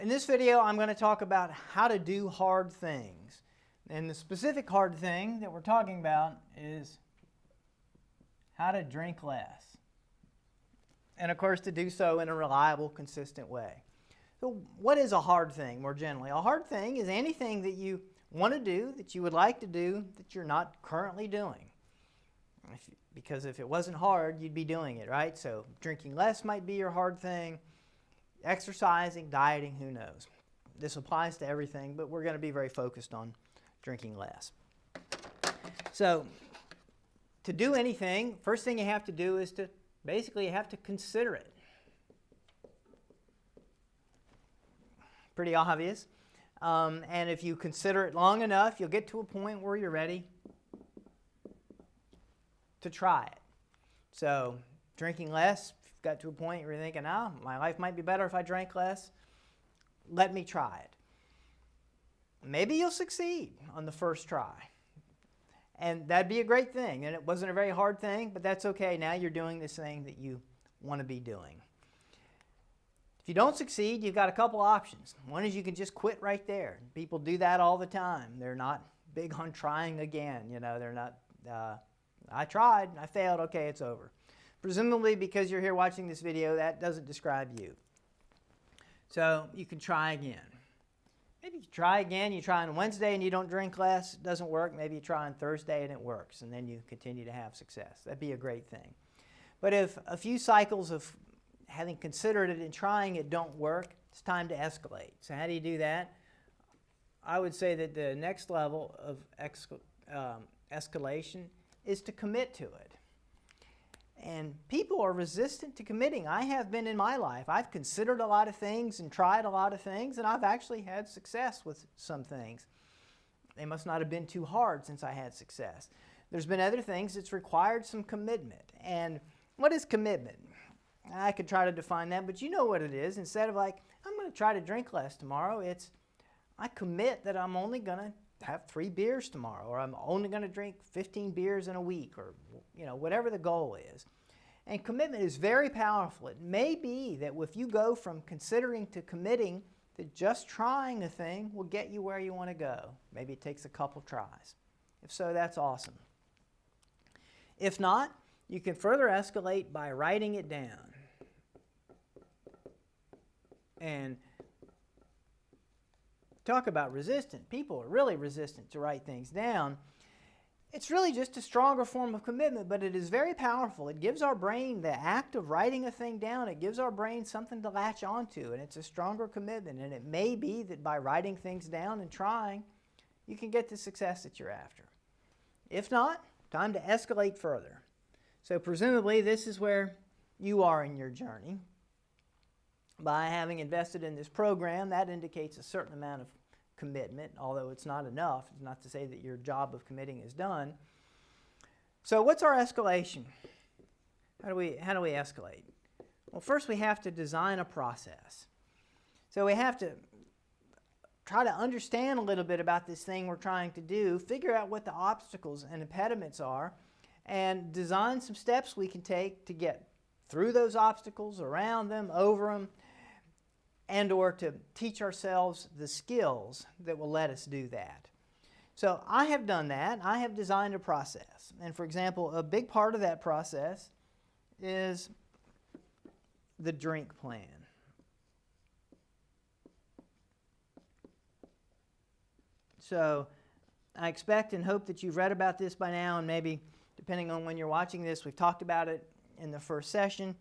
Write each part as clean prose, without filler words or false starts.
In this video, I'm going to talk about how to do hard things. And the specific hard thing that we're talking about is how to drink less. And of course, to do so in a reliable, consistent way. So what is a hard thing more generally? A hard thing is anything that you want to do, that you would like to do, that you're not currently doing. Because if it wasn't hard, you'd be doing it, right? So drinking less might be your hard thing. Exercising, dieting, who knows? This applies to everything, but we're going to be very focused on drinking less. So to do anything, first thing you have to do is to basically you have to consider it. Pretty obvious. And if you consider it long enough, you'll get to a point where you're ready to try it. So drinking less, got to a point where you're thinking, oh, my life might be better if I drank less. Let me try it. Maybe you'll succeed on the first try. And that'd be a great thing. And it wasn't a very hard thing, but that's okay. Now you're doing this thing that you want to be doing. If you don't succeed, you've got a couple options. One is you can just quit right there. People do that all the time. They're not big on trying again. You know, they're not, I tried, I failed, okay, it's over. Presumably because you're here watching this video, that doesn't describe you. So you can try again. Maybe you try again, you try on Wednesday and you don't drink less, it doesn't work. Maybe you try on Thursday and it works, and then you continue to have success. That'd be a great thing. But if a few cycles of having considered it and trying it don't work, it's time to escalate. So how do you do that? I would say that the next level of escalation is to commit to it. And people are resistant to committing. I have been in my life. I've considered a lot of things and tried a lot of things, and I've actually had success with some things. They must not have been too hard since I had success. There's been other things that's required some commitment. And what is commitment? I could try to define that, but you know what it is. Instead of like, I'm going to try to drink less tomorrow, it's I commit that I'm only going to have 3 beers tomorrow, or I'm only going to drink 15 beers in a week, or whatever the goal is. And commitment is very powerful. It may be that if you go from considering to committing, that just trying a thing will get you where you want to go. Maybe it takes a couple tries. If so, that's awesome. If not, you can further escalate by writing it down. And talk about resistant. People are really resistant to write things down. It's really just a stronger form of commitment, but it is very powerful. It gives our brain the act of writing a thing down. It gives our brain something to latch onto, and it's a stronger commitment. And it may be that by writing things down and trying, you can get the success that you're after. If not, time to escalate further. So presumably this is where you are in your journey. By having invested in this program, that indicates a certain amount of commitment, although it's not enough. It's not to say that your job of committing is done. So what's our escalation? How do we escalate? Well, first we have to design a process. So we have to try to understand a little bit about this thing we're trying to do, figure out what the obstacles and impediments are, and design some steps we can take to get through those obstacles, around them, over them, and or to teach ourselves the skills that will let us do that. So I have done that. I have designed a process. And for example, a big part of that process is the drink plan. So I expect and hope that you've read about this by now, and maybe depending on when you're watching this, we've talked about it in the first session.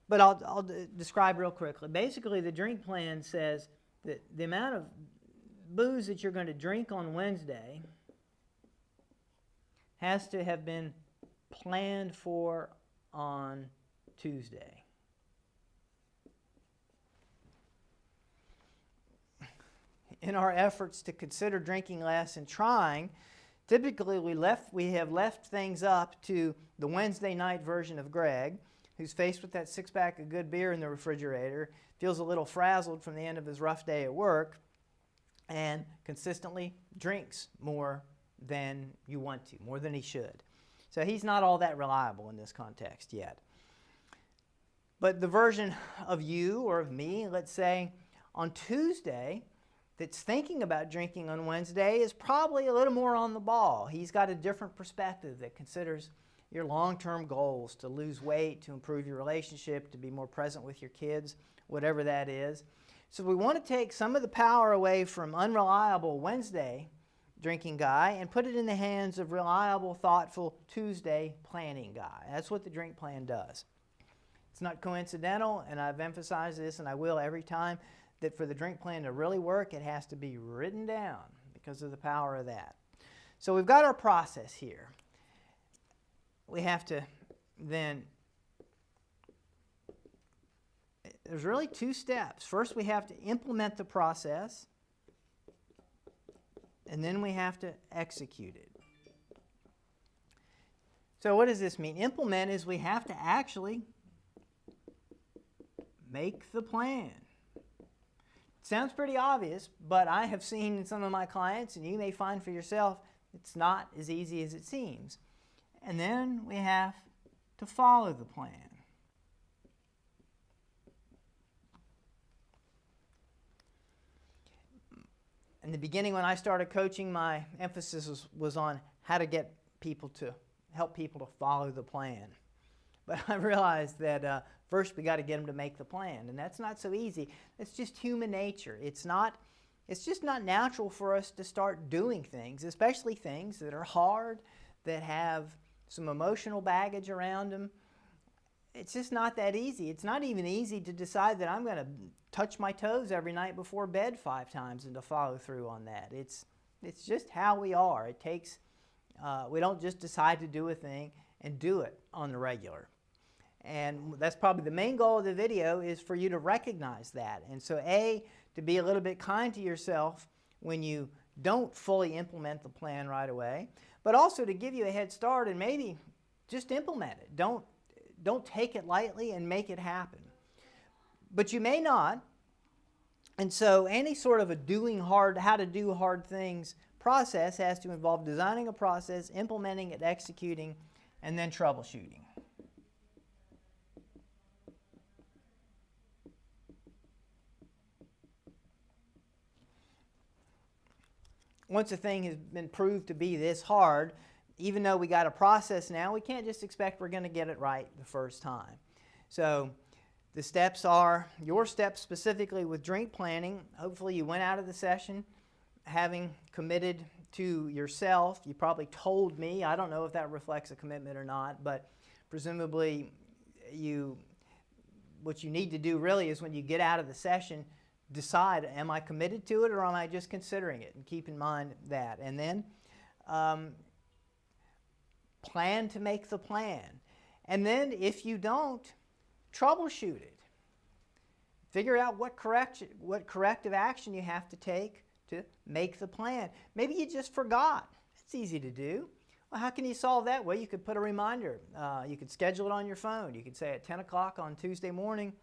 But I'll describe real quickly. Basically, the drink plan says that the amount of booze that you're going to drink on Wednesday has to have been planned for on Tuesday. In our efforts to consider drinking less and trying, typically we have left things up to the Wednesday night version of Greg, who's faced with that 6-pack of good beer in the refrigerator, feels a little frazzled from the end of his rough day at work, and consistently drinks more than you want to, more than he should. So he's not all that reliable in this context yet. But the version of you or of me, let's say, on Tuesday that's thinking about drinking on Wednesday is probably a little more on the ball. He's got a different perspective that considers your long-term goals, to lose weight, to improve your relationship, to be more present with your kids, whatever that is. So we want to take some of the power away from unreliable Wednesday drinking guy and put it in the hands of reliable, thoughtful Tuesday planning guy. That's what the drink plan does. It's not coincidental, and I've emphasized this, and I will every time, that for the drink plan to really work, it has to be written down because of the power of that. So we've got our process here. We have to then, there's really two steps. First, we have to implement the process, and then we have to execute it. So what does this mean? Implement is we have to actually make the plan. Sounds pretty obvious, but I have seen in some of my clients, and you may find for yourself, it's not as easy as it seems. And then we have to follow the plan. In the beginning, when I started coaching, my emphasis was on how to get people to help people to follow the plan. But I realized that first we got to get them to make the plan, and that's not so easy. It's just human nature. It's just not natural for us to start doing things, especially things that are hard, that have some emotional baggage around them. It's just not that easy. It's not even easy to decide that I'm going to touch my toes every night before bed 5 times and to follow through on that. It's just how we are. It takes, we don't just decide to do a thing and do it on the regular. And that's probably the main goal of the video, is for you to recognize that. And so to be a little bit kind to yourself when you don't fully implement the plan right away, but also to give you a head start and maybe just implement it. Don't take it lightly and make it happen. But you may not. And so any sort of how to do hard things process has to involve designing a process, implementing it, executing, and then troubleshooting. Once a thing has been proved to be this hard, even though we got a process now, we can't just expect we're going to get it right the first time. So the steps are, your steps specifically with drink planning, hopefully you went out of the session having committed to yourself. You probably told me, I don't know if that reflects a commitment or not, but presumably what you need to do really is when you get out of the session, decide, am I committed to it or am I just considering it? And keep in mind that. And then plan to make the plan. And then if you don't, troubleshoot it. Figure out what corrective action you have to take to make the plan. Maybe you just forgot. It's easy to do. Well, how can you solve that? Well, you could put a reminder. You could schedule it on your phone. You could say at 10 o'clock on Tuesday morning,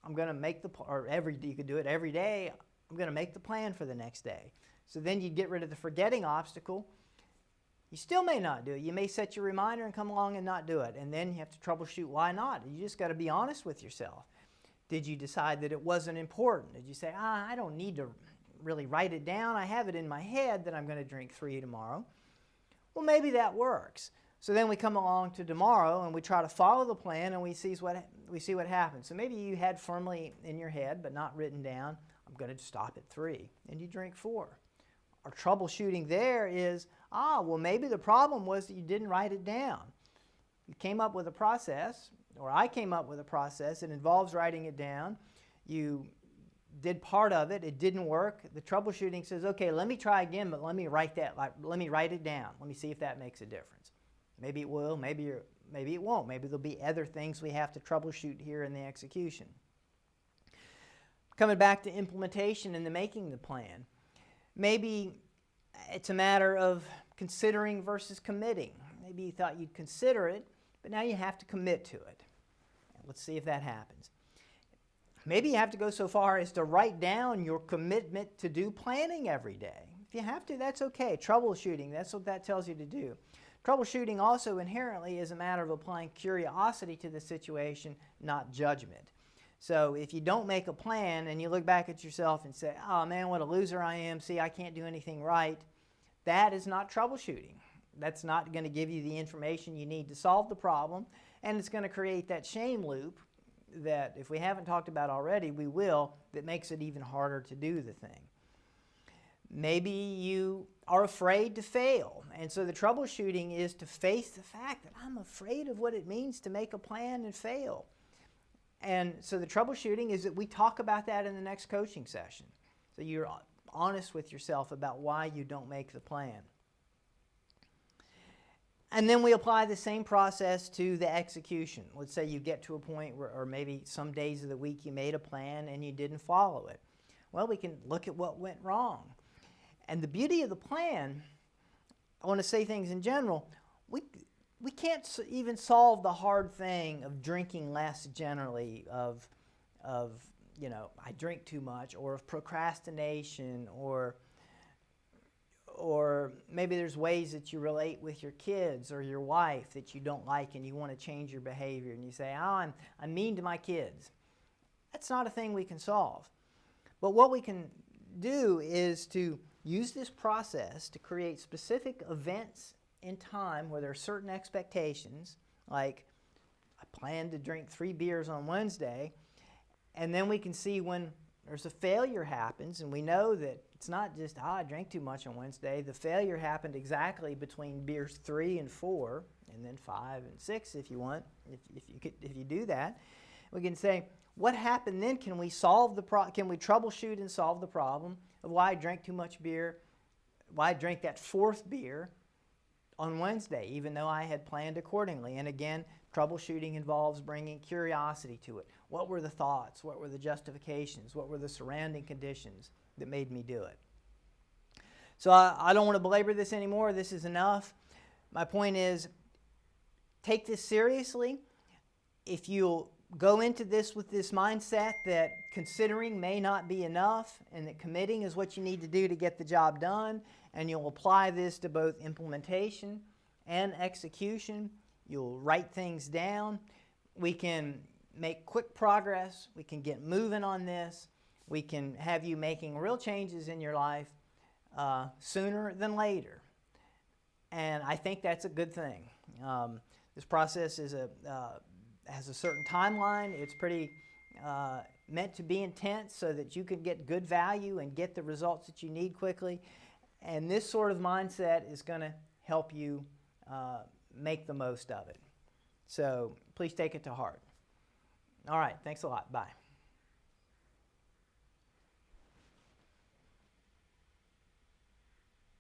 I'm going to make you could do it every day. I'm going to make the plan for the next day. So then you get rid of the forgetting obstacle. You still may not do it. You may set your reminder and come along and not do it. And then you have to troubleshoot why not. You just got to be honest with yourself. Did you decide that it wasn't important? Did you say, I don't need to really write it down. I have it in my head that I'm going to drink 3 tomorrow. Well, maybe that works. So then we come along to tomorrow and we try to follow the plan and we see what happens. So maybe you had firmly in your head but not written down, I'm going to stop at 3, and you drink 4. Our troubleshooting there is, well, maybe the problem was that you didn't write it down. You came up with a process, or I came up with a process. It involves writing it down. You did part of it. It didn't work. The troubleshooting says, okay, let me try again, but let me write it down. Let me see if that makes a difference. Maybe it will, maybe it won't. Maybe there'll be other things we have to troubleshoot here in the execution. Coming back to implementation and the making the plan. Maybe it's a matter of considering versus committing. Maybe you thought you'd consider it, but now you have to commit to it. Let's see if that happens. Maybe you have to go so far as to write down your commitment to do planning every day. If you have to, that's okay. Troubleshooting, that's what that tells you to do. Troubleshooting also inherently is a matter of applying curiosity to the situation, not judgment. So if you don't make a plan and you look back at yourself and say, oh man, what a loser I am, see, I can't do anything right, that is not troubleshooting. That's not going to give you the information you need to solve the problem, and it's going to create that shame loop that if we haven't talked about already, we will, that makes it even harder to do the thing. Maybe you are afraid to fail, and so the troubleshooting is to face the fact that I'm afraid of what it means to make a plan and fail. And so the troubleshooting is that we talk about that in the next coaching session. So you're honest with yourself about why you don't make the plan. And then we apply the same process to the execution. Let's say you get to a point where, or maybe some days of the week you made a plan and you didn't follow it. Well, we can look at what went wrong. And the beauty of the plan, I want to say things in general, we can't even solve the hard thing of drinking less generally, of I drink too much, or of procrastination, or maybe there's ways that you relate with your kids or your wife that you don't like and you want to change your behavior, and you say, oh, I'm mean to my kids. That's not a thing we can solve. But what we can do is to use this process to create specific events in time where there are certain expectations, like I plan to drink 3 beers on Wednesday, and then we can see when there's a failure happens, and we know that it's not just, I drank too much on Wednesday. The failure happened exactly between beers 3 and 4, and then 5 and 6 if you want, if you do that. We can say, what happened then? Can we troubleshoot and solve the problem of why I drank too much beer, why I drank that 4th beer on Wednesday, even though I had planned accordingly. And again, troubleshooting involves bringing curiosity to it. What were the thoughts? What were the justifications? What were the surrounding conditions that made me do it? So I don't want to belabor this anymore. This is enough. My point is, take this seriously. If you'll go into this with this mindset that considering may not be enough and that committing is what you need to do to get the job done, and you'll apply this to both implementation and execution, you'll write things down, we can make quick progress, we can get moving on this, we can have you making real changes in your life sooner than later. And I think that's a good thing. This process has a certain timeline. It's pretty meant to be intense so that you can get good value and get the results that you need quickly. And this sort of mindset is going to help you make the most of it. So please take it to heart. All right, thanks a lot. Bye.